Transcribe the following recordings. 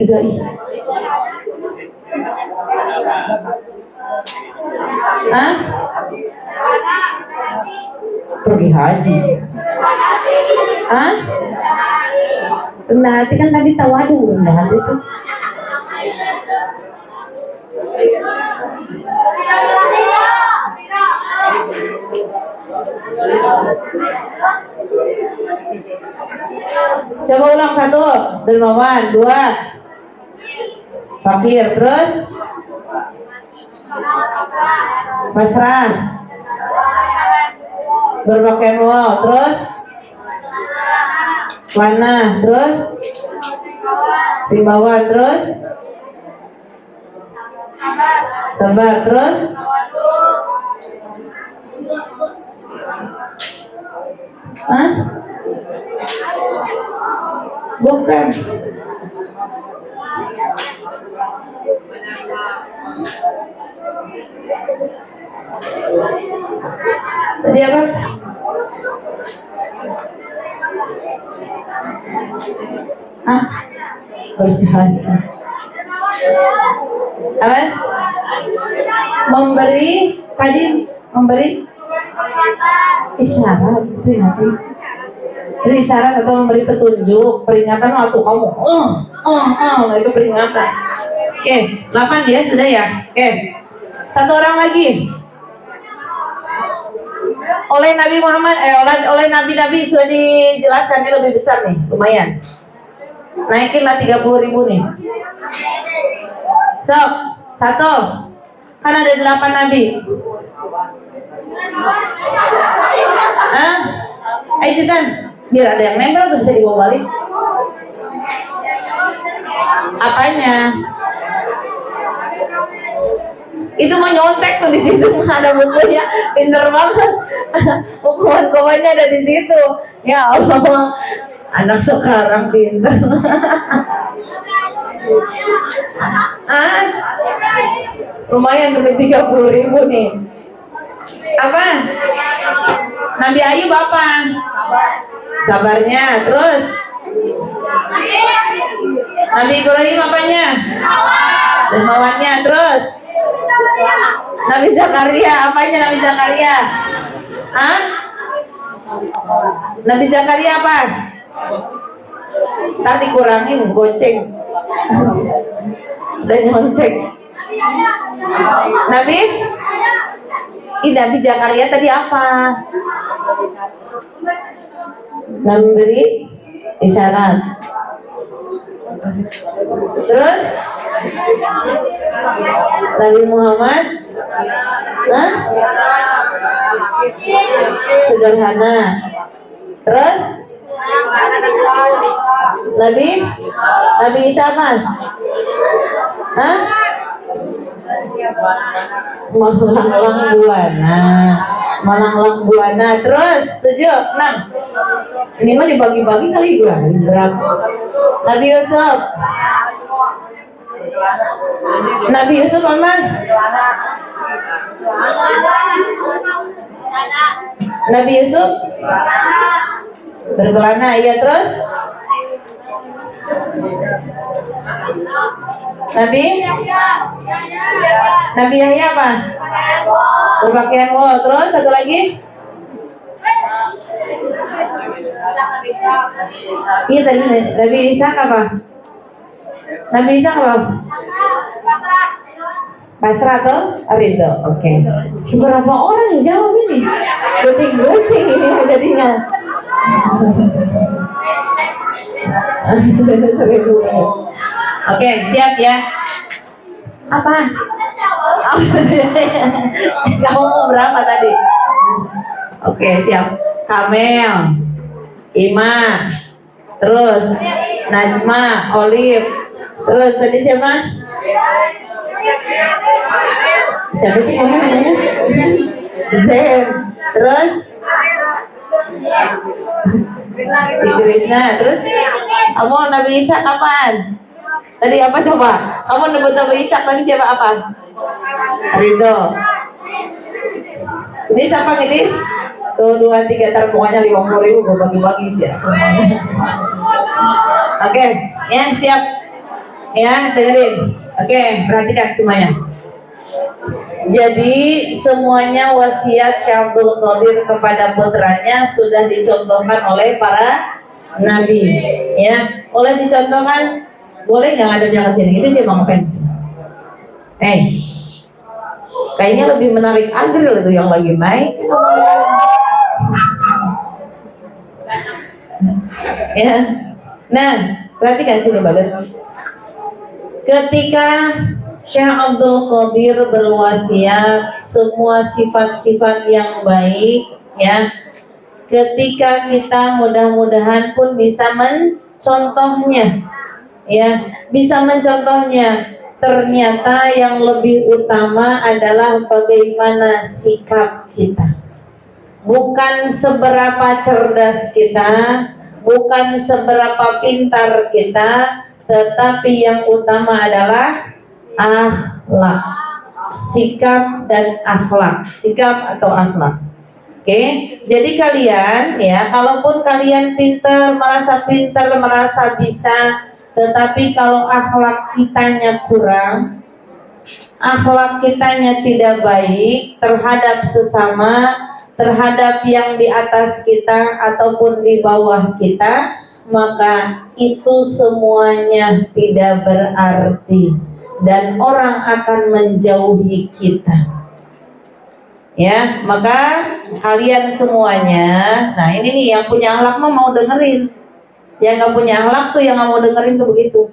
Udah ih. Hah? Pergi haji. Hah? Rendah hati kan tadi tawadu, rendah hati itu. Coba ulang, 1 dermawan, 2 fakir, terus pasrah, berpakaian wow, terus lana, terus rimbawan, terus sabar, terus hah? Bukan. Tadi apa? Hah? Bersahaja. Apa? Memberi, tadi memberi isyarat, peringatan. Beri isyarat atau memberi petunjuk, peringatan waktu kamu itu peringatan. Oke, 8 ya, sudah ya. Oke, 1 orang lagi. Oleh Nabi Muhammad, oleh Nabi-Nabi sudah dijelaskan, ini lebih besar nih, lumayan. Naikinlah 30.000 nih. So, 1. Kan ada 8 Nabi. Hah? Ayo cepetan, biar ada yang nempel tuh bisa dibawa balik. Apanya? Itu mau nyontek tuh di situ, ada bukunya, pinter banget. Buku-bukunya ada di situ. Ya Allah, anak sekarang pinter. Lumayan sampai 30.000 nih. Apa? Nabi Ayub apa? Sabarnya. Terus Nabi Ibrahim apanya? Dermawannya. Terus Nabi Zakaria apanya? Nabi Zakaria? Hah? Nabi Zakaria apa? Tadi kurangin, goceng. Dan nyontek. Nabi Zakaria tadi apa? Memberi isyarat. Terus Nabi Muhammad sederhana. Terus Nabi Isa apa? Malang buana. Terus 7, 6. Ini mah dibagi-bagi kali gua. Berapa? Nabi Yusuf. Nabi Yusuf apa? Nabi Yusuf berkelana. Iya, terus Nabi Yahya apa? Berpakaian wow. Terus satu lagi? Iya tadi Nabi Ishak apa? Nabi Ishak apa? Pasrah atau Ridho? Oke. Berapa orang yang jawab ini? Goceng ini jadinya. Oke, siap ya. Apa? Kamu mau berapa tadi? Oke, siap. Kamel, Ima, terus Najma, Olive, terus tadi siapa? Siapa sih kamu namanya? Zen, terus si Krishna, terus kamu Nabi Isa kapan? Tadi apa coba? Kamu nyebut Nabi Isa tadi siapa apa? Ridho. Ini siapa Gedis? Tuh 2, 3, ntar pokoknya 50.000 gue bagi-bagi sih ya. Oke, ya siap. Ya, dengerin. Oke, perhatikan semuanya. Jadi semuanya wasiat Syekh Abdul Qadir kepada putranya sudah dicontohkan oleh para nabi. Ya, boleh dicontohkan? Boleh nggak ada yang kesini? Itu sih mau ngapain sih? Kayaknya lebih menarik Agril itu yang lagi naik. Ya, nah perhatikan sini bagus. Ketika Syekh Abdul Qadir berwasiat semua sifat-sifat yang baik, ya. Ketika kita mudah-mudahan pun bisa mencontohnya, ya, bisa mencontohnya. Ternyata yang lebih utama adalah bagaimana sikap kita. Bukan seberapa cerdas kita, bukan seberapa pintar kita, tetapi yang utama adalah akhlak, sikap dan akhlak, sikap atau akhlak. Oke, jadi kalian ya, kalaupun kalian pintar, merasa bisa, tetapi kalau akhlak kitanya kurang, akhlak kitanya tidak baik terhadap sesama, terhadap yang di atas kita ataupun di bawah kita, maka itu semuanya tidak berarti dan orang akan menjauhi kita. Ya, maka kalian semuanya, nah ini nih yang punya akhlak mah mau dengerin, yang nggak punya akhlak tuh yang nggak mau dengerin tuh begitu.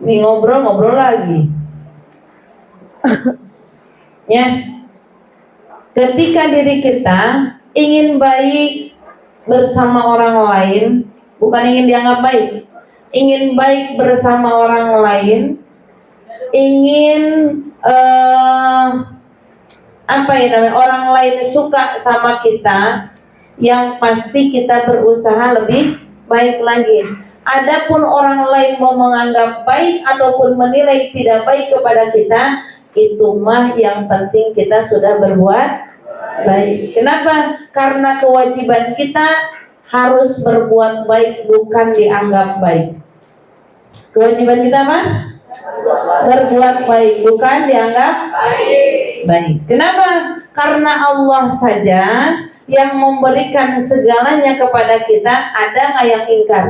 Nih ngobrol lagi. Ya, ketika diri kita ingin baik bersama orang lain, bukan ingin dianggap baik, ingin baik bersama orang lain, ingin orang lain suka sama kita, yang pasti kita berusaha lebih baik lagi. Adapun orang lain mau menganggap baik ataupun menilai tidak baik kepada kita, itu mah yang penting kita sudah berbuat baik. Kenapa? Karena kewajiban kita harus berbuat baik, bukan dianggap baik. Kewajiban kita apa? Berbuat baik, bukan dianggap baik. Kenapa? Karena Allah saja yang memberikan segalanya kepada kita. Ada nggak yang ingkar?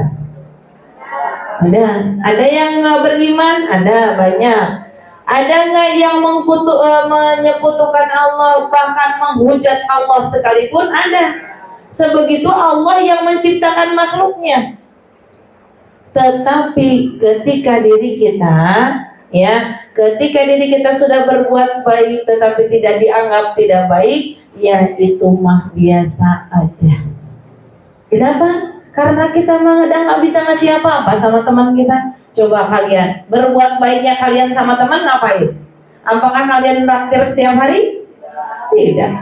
Ada yang nggak beriman? Ada, banyak. Ada nggak yang menyekutukan Allah, bahkan menghujat Allah sekalipun? Ada. Sebegitu Allah yang menciptakan makhluknya. Tetapi ketika diri kita sudah berbuat baik tetapi tidak dianggap tidak baik, ya itu mah biasa aja. Kenapa? Karena kita nggak bisa ngasih apa-apa sama teman kita. Coba kalian berbuat baiknya kalian sama teman ngapain? Apakah kalian traktir setiap hari? Tidak.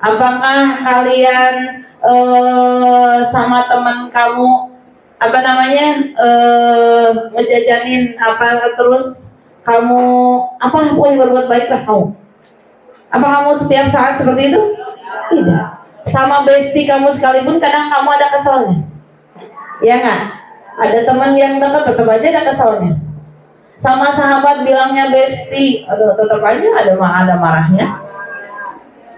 Apakah kalian sama teman kamu ngejajanin apa terus kamu pokoknya berbuat baiklah kamu? Apa kamu setiap saat seperti itu? Tidak. Sama bestie kamu sekalipun kadang kamu ada keselnya, ya nggak? Ada teman yang dekat tetap aja ada keselnya. Sama sahabat bilangnya bestie, aduh tetap aja ada marahnya,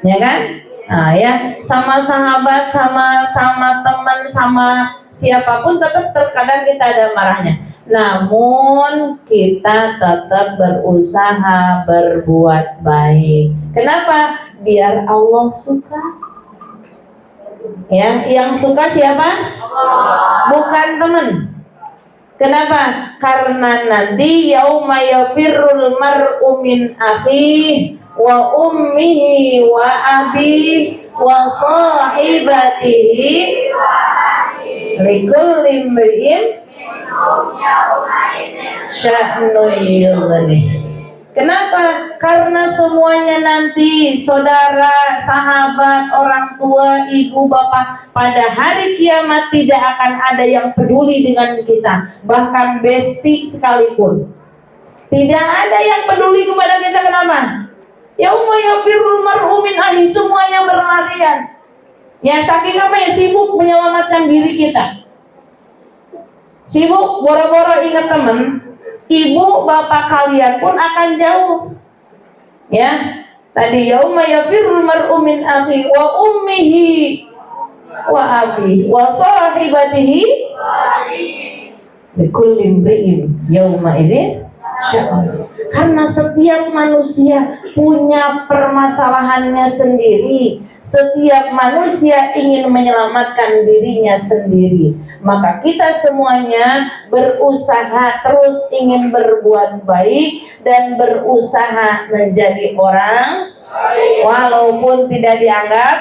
ya kan? Nah ya, sama sahabat, sama teman, sama siapapun tetap terkadang kita ada marahnya. Namun kita tetap berusaha berbuat baik. Kenapa? Biar Allah suka. Ya, yang suka siapa? Allah. Bukan teman. Kenapa? Karena nanti yauma yafirrul mar'u min akhihi wa ummihi wa abihi wa sahibatihi likulli imri'in sya'nu yughni. Kenapa? Karena semuanya nanti saudara, sahabat, orang tua, ibu, bapak, pada hari kiamat tidak akan ada yang peduli dengan kita. Bahkan bestie sekalipun tidak ada yang peduli kepada kita. Kenapa? Yauma yafirrul mar'u min akhihi, semuanya berlarian. Ya saking apa ya, sibuk menyelamatkan diri kita. Sibuk boro-boro ingat teman, ibu bapak kalian pun akan jauh. Ya, tadi yauma yafirrul mar'u min akhi wa ummihi wa abi wa sahibatihi likulli imri'in yauma idzin sya'un. Karena setiap manusia punya permasalahannya sendiri. Setiap manusia ingin menyelamatkan dirinya sendiri. Maka kita semuanya berusaha terus ingin berbuat baik dan berusaha menjadi orang walaupun tidak dianggap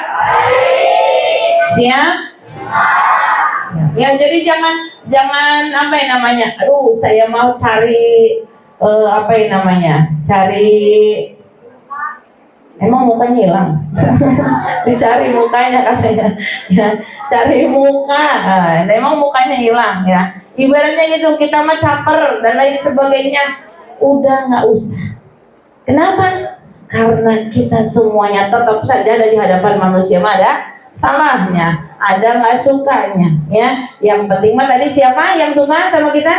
siap. Ya, jadi jangan apa yang namanya, aduh saya mau cari apa yang namanya, cari emang mukanya hilang. Dicari mukanya katanya ya, cari muka, emang mukanya hilang ya, ibaratnya gitu. Kita mah caper dan lain sebagainya, udah nggak usah. Kenapa? Karena kita semuanya tetap saja dari hadapan manusia ada salahnya, ada nggak sukanya ya. Yang penting mah tadi siapa yang suka sama kita?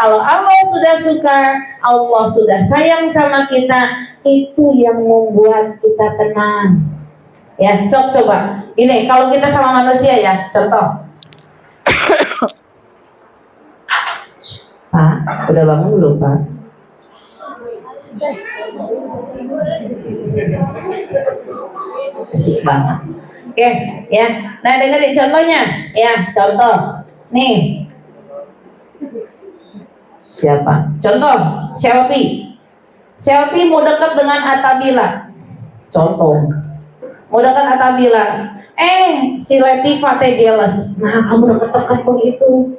Kalau Allah sudah suka, Allah sudah sayang sama kita, itu yang membuat kita tenang. Ya, sok coba. Ini kalau kita sama manusia ya, contoh. Pak, udah bangun belum Pak? Asik banget. Oke, ya. Nah, dengerin contohnya. Ya, contoh. Nih. Siapa? Contoh, Selfie. Selfie mau dekat dengan Atabila. Contoh. Mau dekat Atabila. Si Latifah teh jealous. Nah, kamu dekat-dekat begitu.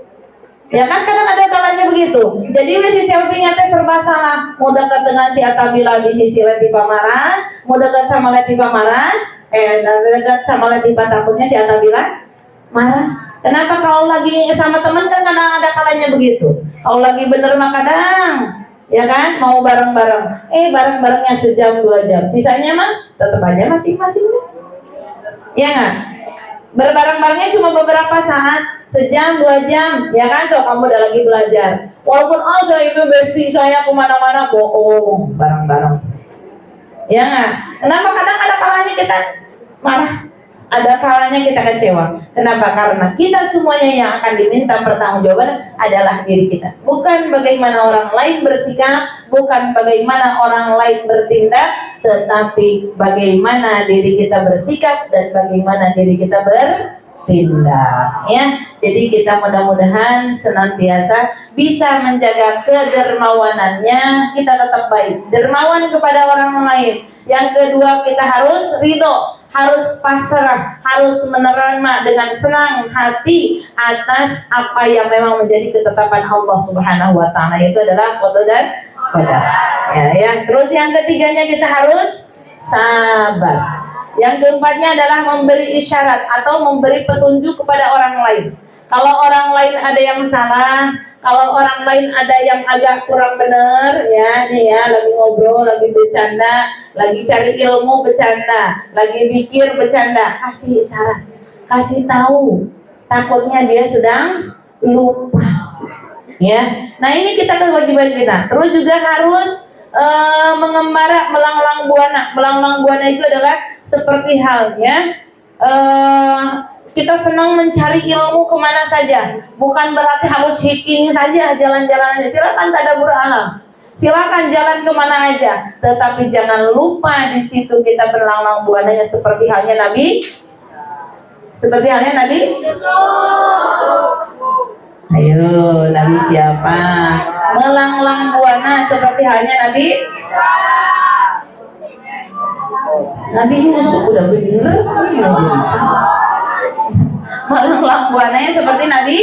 Ya kan kadang ada kalanya begitu. Jadi si Selfie-nya teh serba salah. Mau dekat dengan si Atabila bisa si Latifah marah, mau dekat sama Latifah marah, dekat sama Latifah takutnya si Atabila marah. Kenapa? Kalau lagi sama teman kan kadang ada kalanya begitu. Kalau lagi bener mah kadang ya kan mau bareng-bareng. Bareng-barengnya sejam 2 jam. Sisanya mah tetap aja masing-masing. Ya nggak? Berbareng-barengnya cuma beberapa saat, sejam 2 jam, ya kan? So kamu udah lagi belajar. Walaupun saya itu bestie saya kemana-mana, bohong, bareng-bareng. Ya nggak? Kenapa kadang ada kalanya kita marah, ada kalanya kita kecewa. Kenapa? Karena kita semuanya yang akan diminta pertanggungjawaban adalah diri kita. Bukan bagaimana orang lain bersikap, bukan bagaimana orang lain bertindak, tetapi bagaimana diri kita bersikap dan bagaimana diri kita bertindak. Ya, jadi kita mudah-mudahan senantiasa bisa menjaga kedermawanannya, kita tetap baik, dermawan kepada orang lain. Yang kedua, kita harus ridho, harus pasrah, harus menerima dengan senang hati atas apa yang memang menjadi ketetapan Allah Subhanahu wa taala. Itu adalah qada dan qadar. Ya. Terus yang ketiganya kita harus sabar. Yang keempatnya adalah memberi isyarat atau memberi petunjuk kepada orang lain. Kalau orang lain ada yang salah, kalau orang lain ada yang agak kurang benar, ya nih ya, lagi ngobrol, lagi bercanda, lagi cari ilmu bercanda, lagi pikir bercanda, kasih isyarat, kasih tahu, takutnya dia sedang lupa. Ya, nah ini kita kewajiban kita. Terus juga harus mengembara, melanglang buana. Melanglang buana itu adalah seperti halnya kita senang mencari ilmu kemana saja. Bukan berarti harus hiking saja, jalan-jalan aja. Silakan tadabbur alam, silakan jalan kemana aja. Tetapi jangan lupa di situ kita berlanglang buananya seperti halnya Nabi. Seperti halnya Nabi. Ayo, Nabi siapa? Melanglang buana seperti halnya Nabi. Nabi Yusuf udah bener. Melanglang buananya seperti Nabi.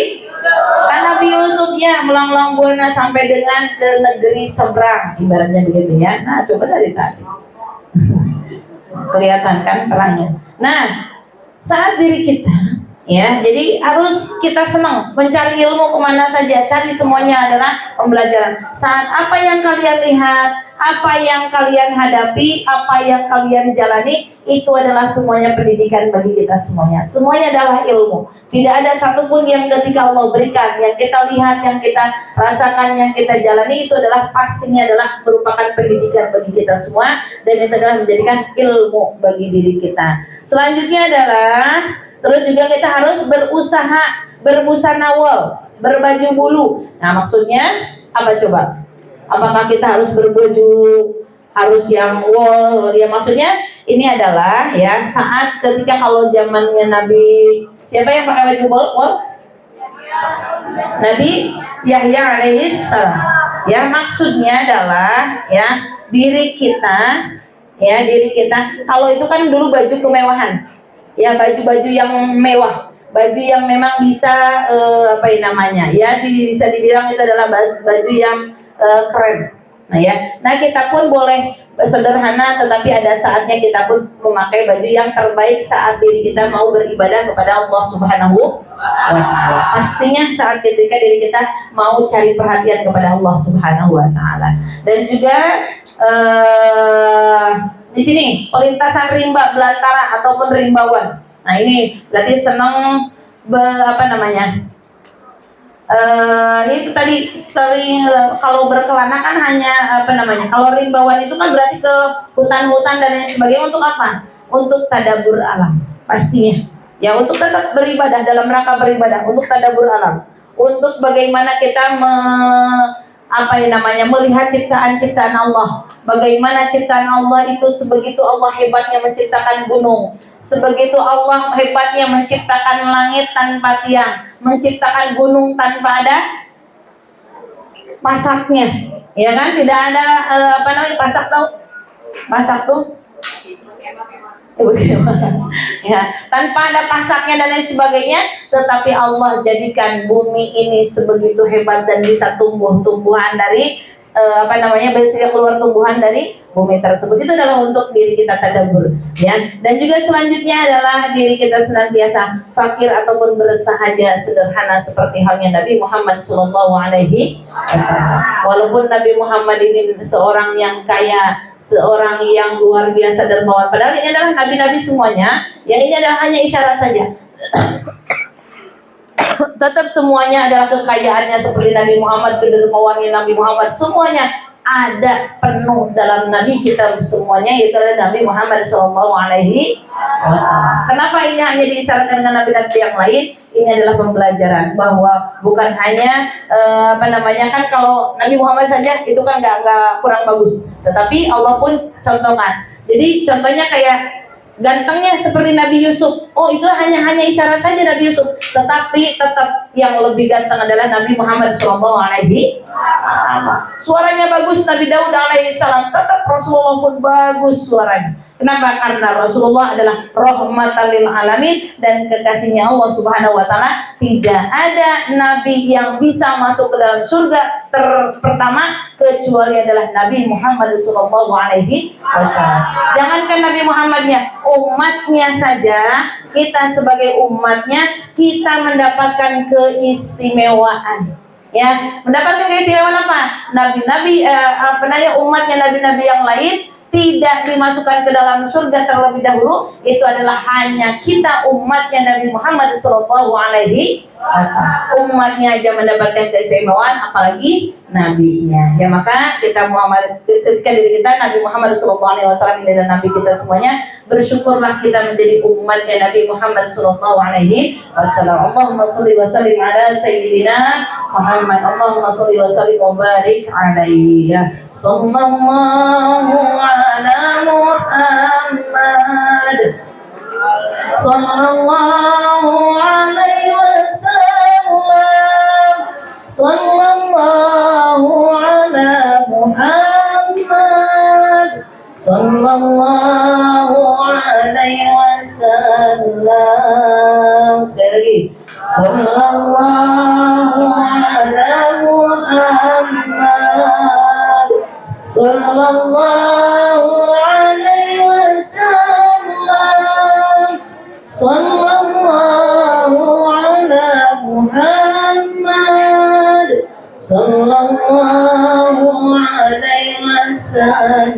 Kan Nabi Yusufnya melanglang buana sampai dengan ke negeri seberang, ibaratnya begitu ya. Nah, coba dari tadi kelihatan kan perangnya. Nah, saat diri kita Ya, jadi harus kita senang mencari ilmu kemana saja, cari semuanya adalah pembelajaran. Saat apa yang kalian lihat, apa yang kalian hadapi, apa yang kalian jalani, itu adalah semuanya pendidikan bagi kita semuanya. Semuanya adalah ilmu. Tidak ada satupun yang ketika Allah berikan, yang kita lihat, yang kita rasakan, yang kita jalani, itu adalah pastinya adalah merupakan pendidikan bagi kita semua, dan itu adalah menjadikan ilmu bagi diri kita. Selanjutnya adalah terus juga kita harus berusaha, bermusanawal, berbaju bulu. Nah, maksudnya apa coba? Apakah kita harus berbaju harus yang wol? Ya, maksudnya ini adalah ya saat ketika kalau zamannya Nabi, siapa yang pakai baju wol? Nabi Yahya alaihissalam. Ya, maksudnya adalah ya diri kita, ya diri kita. Kalau itu kan dulu baju kemewahan. Ya, baju-baju yang mewah, baju yang memang bisa apa namanya ya bisa dibilang itu adalah baju yang keren. Nah kita pun boleh sederhana, tetapi ada saatnya kita pun memakai baju yang terbaik saat diri kita mau beribadah kepada Allah Subhanahu wa Ta'ala. Pastinya saat ketika diri kita mau cari perhatian kepada Allah Subhanahu wa Ta'ala. Dan juga di sini pelintasan rimba belantara ataupun rimbawan. Nah ini berarti senang itu tadi sering kalau berkelana kan hanya kalau rimbawan itu kan berarti ke hutan-hutan dan lain sebagainya. Untuk apa? Untuk tadabbur alam pastinya. Ya, untuk tetap beribadah, dalam rangka beribadah, untuk tadabbur alam, untuk bagaimana kita melihat ciptaan-ciptaan Allah. Bagaimana ciptaan Allah itu sebegitu Allah hebatnya menciptakan gunung, sebegitu Allah hebatnya menciptakan langit tanpa tiang, menciptakan gunung tanpa ada pasaknya. Ya kan? Tidak ada pasak, tahu? Pasak tuh ya, tanpa ada pasaknya dan lain sebagainya, tetapi Allah jadikan bumi ini sebegitu hebat dan bisa tumbuhan dari bisa keluar tumbuhan dari bumi tersebut. Itu adalah untuk diri kita tadabbur, ya. Dan juga selanjutnya adalah diri kita senantiasa fakir ataupun bersahaja sederhana seperti halnya Nabi Muhammad SAW. Walaupun Nabi Muhammad ini seorang yang kaya, seorang yang luar biasa dermawan, padahal ini adalah nabi-nabi semuanya, ya ini adalah hanya isyarat saja. Tetap semuanya adalah kekayaannya seperti Nabi Muhammad, kedermawannya Nabi Muhammad, semuanya ada penuh dalam Nabi kita semuanya, yaitu adalah Nabi Muhammad SAW. Kenapa ini hanya diisyaratkan dengan nabi-nabi yang lain? Ini adalah pembelajaran bahwa bukan hanya kan kalau Nabi Muhammad saja itu kan nggak kurang bagus, tetapi Allah pun contohkan. Jadi contohnya kayak gantengnya seperti Nabi Yusuf. Oh, itu hanya isyarat saja Nabi Yusuf. Tetapi tetap yang lebih ganteng adalah Nabi Muhammad SAW. Suaranya bagus Nabi Daud alaihissalam. Tetap Rasulullah pun bagus suaranya. Kenapa? Karena Rasulullah adalah rahmatan lil alamin dan kekasihnya Allah Subhanahu wa Ta'ala. Tidak ada nabi yang bisa masuk ke dalam surga pertama kecuali adalah Nabi Muhammad SAW. Jangankan Nabi Muhammadnya, umatnya saja, kita sebagai umatnya kita mendapatkan keistimewaan. Ya, mendapatkan keistimewaan apa? Nabi-nabi umatnya nabi-nabi yang lain tidak dimasukkan ke dalam surga terlebih dahulu, itu adalah hanya kita umatnya Nabi Muhammad SAW. Umatnya aja mendapatkan keistimewaan, apalagi nabinya. Ya, maka kita diri kita Nabi Muhammad SAW ini adalah nabi kita semuanya. Bersyukurlah kita menjadi umatnya Nabi Muhammad SAW. Allahumma sholli wa sallim ala sayyidina Muhammad. Allahumma sholli wa sallim wa barik alaihi. Sallallahu ala Muhammad. Sallallahu alaihi wasallam. Sallallahu ala Muhammad. Sallallahu alaihi wasallam. Sekali lagi. Sallallahu ala Muhammad. Sallallahu alaihi wasallam. Sallallahu sallallahu alaihi wasallam.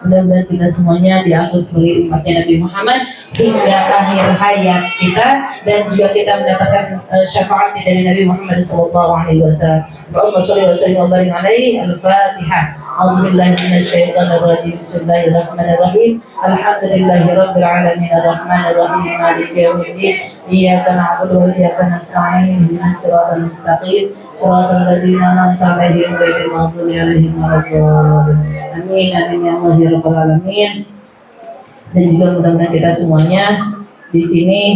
Mudah-mudahan kita semuanya diangkat sebagai umatnya Nabi Muhammad hingga akhir hayat kita, dan juga kita mendapatkan syafaat dari Nabi Muhammad sallallahu alaihi wasallam. Allahumma shalli wa sallim wa barik alaihi. Al-Fatihah. A'udzubillahi minasyaitonir rajim. Bismillahirrahmanirrahim. Alhamdulillahirabbil alamin arrahmanir rahim maliki yaumiddin. Iyyaka na'budu wa iyyaka nasta'in. Ihdinas siratal mustaqim. Shiratal ladzina an'amta 'alaihim ghairil maghdubi 'alaihim waladdallin. Amin amin ya Allah ya rabbal alamin. Dan juga mudah-mudahan kita semuanya di sini